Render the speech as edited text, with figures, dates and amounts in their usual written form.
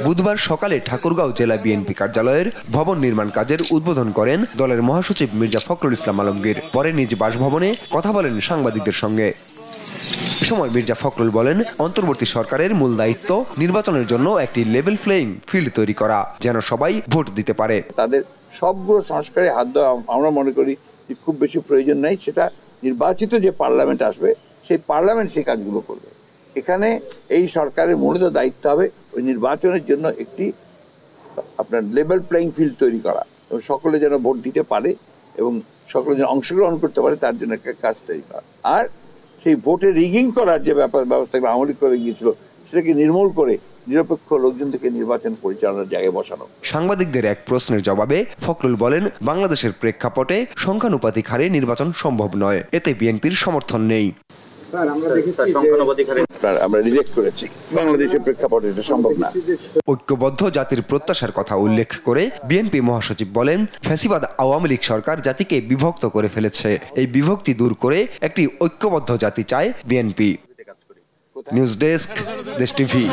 বুধবার সকালে ঠাকুরগাঁও জেলা বিএনপি কার্যালয়ের ভবন নির্মাণ কাজের উদ্বোধন করেন দলের মহাসচিব মির্জা ফখরুল ইসলাম আলমগীর। পরে নিজ বাসভবনে কথা বলেন সাংবাদিকদের সঙ্গে। এ সময় মির্জা ফখরুল বলেন, অন্তর্বর্তী সরকারের মূল দায়িত্ব নির্বাচনের জন্য একটি লেভেল প্লেইং ফিল্ড তৈরি করা, যেন সবাই ভোট দিতে পারে। তাদের সবগুলো সংস্কারে হাত দেওয়া আমরা মনে করি খুব বেশি প্রয়োজন নাই। সেটা নির্বাচিত যে পার্লামেন্ট আসবে সেই পার্লামেন্ট সেই কাজগুলো করবে। এখানে এই সরকারের মূলত দায়িত্ব হবে ওই নির্বাচনের জন্য একটি আপনার লেভেল প্লেইং ফিল্ড তৈরি করা এবং সকলে যেন ভোট দিতে পারে এবং সকলে যেন অংশগ্রহণ করতে পারে তার জন্য একটা কাজ তৈরি করা। আর সেই ভোটে রিগিং করার যে ব্যবস্থা আমলি করে গিয়েছিল সেটাকে নির্মূল করে নিরপেক্ষ লোকজন থেকে নির্বাচন পরিচালনার জায়গায় বসানো। সাংবাদিকদের এক প্রশ্নের জবাবে ফখরুল বলেন, বাংলাদেশের প্রেক্ষাপটে সংখ্যানুপাতিক হারে নির্বাচন সম্ভব নয়, এতে বিএনপির সমর্থন নেই। আমরা রিজেক্ট করেছি, বাংলাদেশের প্রেক্ষাপটে এটা সম্ভব না। ঐক্যবদ্ধ জাতির প্রত্যাশার কথা উল্লেখ করে বিএনপি মহাসচিব বলেন, ফ্যাসিবাদ আওয়ামী লীগ সরকার জাতিকে বিভক্ত করে ফেলেছে। এই বিভক্তি দূর করে একটি ঐক্যবদ্ধ জাতি চায় বিএনপি। নিউজ ডেস্ক, দেশ টিভি।